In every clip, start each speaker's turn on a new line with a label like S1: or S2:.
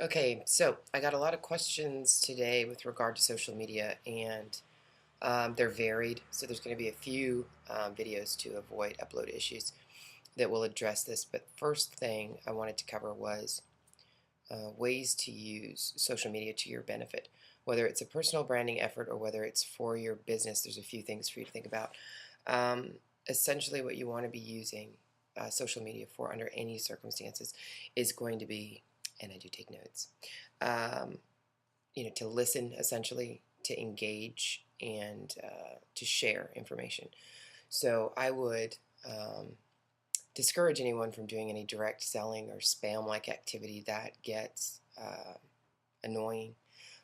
S1: Okay, so I got a lot of questions today with regard to social media, and they're varied. So there's going to be a few videos to avoid upload issues that will address this. But first thing I wanted to cover was ways to use social media to your benefit, whether it's a personal branding effort or whether it's for your business. There's a few things for you to think about. Um, Essentially, what you want to be using social media for under any circumstances is going to be, and I do take notes, um, to listen, essentially, to engage, and to share information. So I would discourage anyone from doing any direct selling or spam like activity that gets annoying.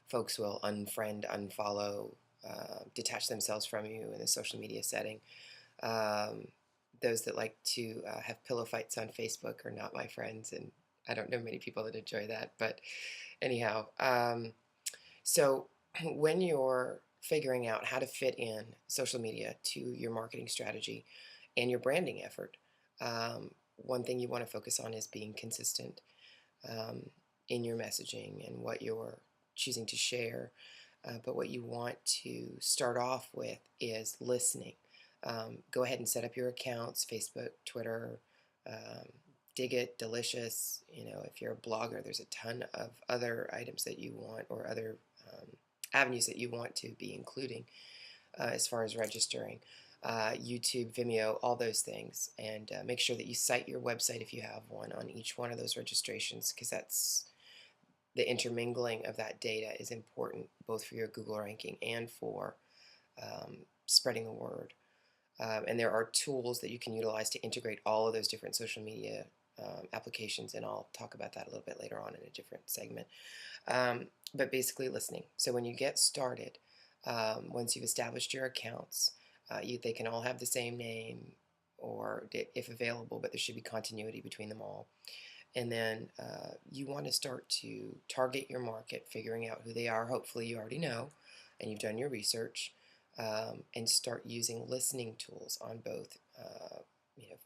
S1: Folks will unfriend, unfollow, detach themselves from you in a social media setting. Um, those that like to have pillow fights on Facebook are not my friends, and I don't know many people that enjoy that. But anyhow, so when you're figuring out how to fit in social media to your marketing strategy and your branding effort, one thing you want to focus on is being consistent um, in your messaging and what you're choosing to share. But what you want to start off with is listening. Go ahead and set up your accounts: Facebook, Twitter, um, Digit, Delicious. If you're a blogger, there's a ton of other items that you want, or other avenues that you want to be including as far as registering. YouTube, Vimeo, all those things. And make sure that you cite your website if you have one on each one of those registrations, because that's the intermingling of that data is important both for your Google ranking and for spreading the word. And there are tools that you can utilize to integrate all of those different social media applications, and I'll talk about that a little bit later on in a different segment. But basically, listening. So when you get started, once you've established your accounts, they can all have the same name, or if available, but there should be continuity between them all. And then you want to start to target your market, figuring out who they are. Hopefully, you already know and you've done your research, and start using listening tools on both, you know,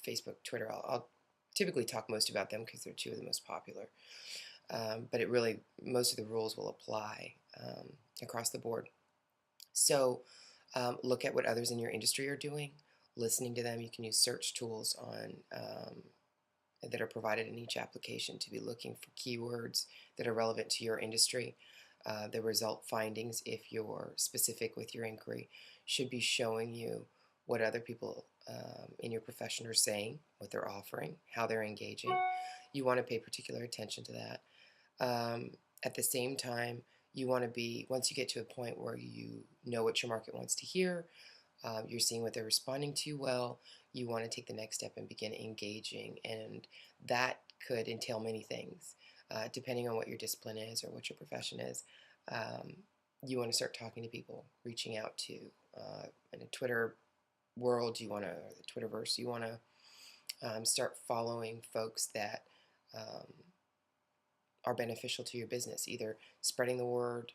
S1: Facebook, Twitter. I'll typically talk most about them because they're two of the most popular. But most of the rules will apply across the board. So look at what others in your industry are doing, listening to them. You can use search tools that are provided in each application to be looking for keywords that are relevant to your industry. The result findings, if you're specific with your inquiry, should be showing you what other people in your profession are saying, what they're offering, how they're engaging. You want to pay particular attention to that. At the same time, you want to be, once you get to a point where you know what your market wants to hear, you're seeing what they're responding to well, you want to take the next step and begin engaging. And that could entail many things, depending on what your discipline is or what your profession is. Um, you want to start talking to people, reaching out to, in a Twitter world, or the Twitterverse, you want to start following folks that um, are beneficial to your business, either spreading the word,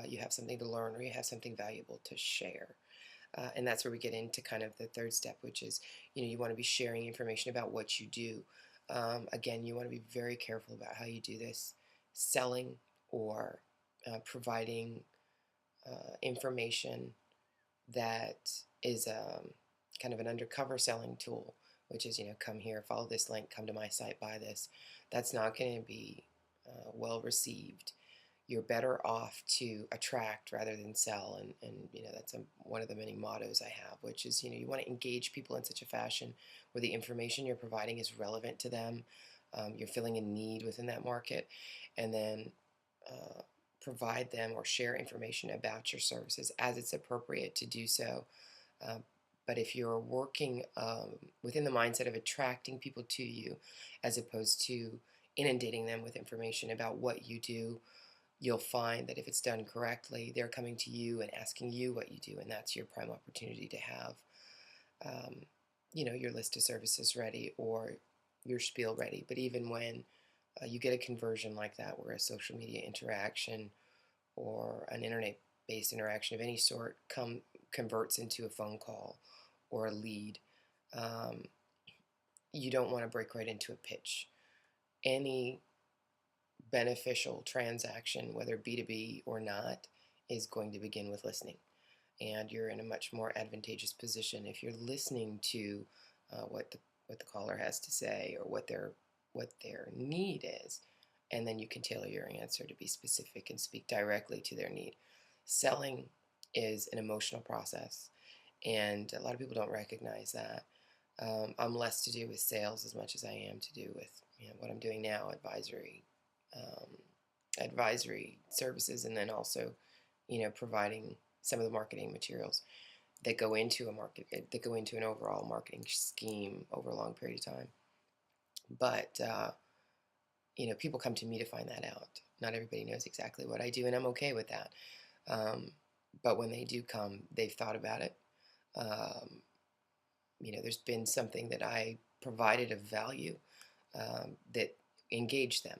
S1: you have something to learn, or you have something valuable to share. And that's where we get into kind of the third step, which is, you want to be sharing information about what you do. Again, you want to be very careful about how you do this. Selling or providing information that is kind of an undercover selling tool, which is, come here, follow this link, come to my site, buy this. That's not going to be well received. You're better off to attract rather than sell, and that's one of the many mottos I have, which is, you want to engage people in such a fashion where the information you're providing is relevant to them. You're filling a need within that market, and then provide them or share information about your services as it's appropriate to do so. Uh, but if you're working within the mindset of attracting people to you as opposed to inundating them with information about what you do, you'll find that if it's done correctly, they're coming to you and asking you what you do, and that's your prime opportunity to have, um, your list of services ready or your spiel ready. But even when you get a conversion like that, where a social media interaction or an internet-based interaction of any sort converts into a phone call or a lead, um, you don't want to break right into a pitch. Any beneficial transaction, whether B2B or not, is going to begin with listening. And you're in a much more advantageous position if you're listening to what the caller has to say, or what their need is, and then you can tailor your answer to be specific and speak directly to their need. Selling is an emotional process, and a lot of people don't recognize that. I'm less to do with sales as much as I am to do with what I'm doing now, um, advisory services, and then also providing some of the marketing materials that go into an overall marketing scheme over a long period of time. But people come to me to find that out. Not everybody knows exactly what I do, and I'm okay with that. Um, but when they do come, they've thought about it. Um, there's been something that I provided of value that engaged them,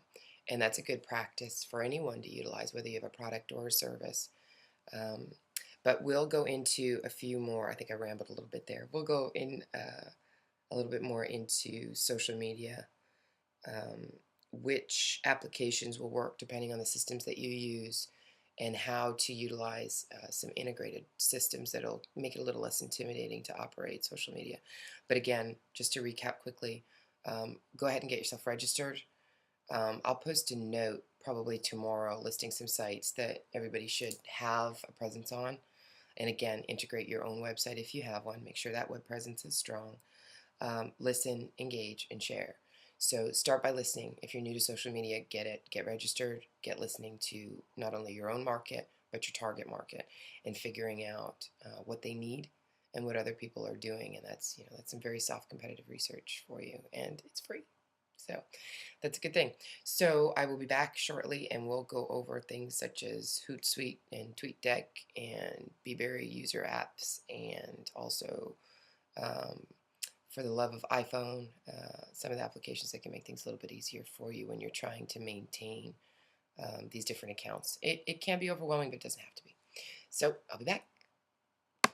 S1: and that's a good practice for anyone to utilize, whether you have a product or a service. Um, but we'll go into a few more. I think I rambled a little bit there. We'll go in a little bit more into social media, um, which applications will work depending on the systems that you use, and how to utilize some integrated systems that'll make it a little less intimidating to operate social media. But again, just to recap quickly, go ahead and get yourself registered. I'll post a note probably tomorrow listing some sites that everybody should have a presence on. And again, integrate your own website if you have one. Make sure that web presence is strong. Listen, engage, and share. So start by listening. If you're new to social media, get it, get registered, get listening to not only your own market, but your target market, and figuring out what they need and what other people are doing. And that's some very soft competitive research for you, and it's free. So that's a good thing. So I will be back shortly, and we'll go over things such as Hootsuite and TweetDeck and BeeBerry user apps, and also um, for the love of iPhone, some of the applications that can make things a little bit easier for you when you're trying to maintain these different accounts. It can be overwhelming, but it doesn't have to be. So I'll be back.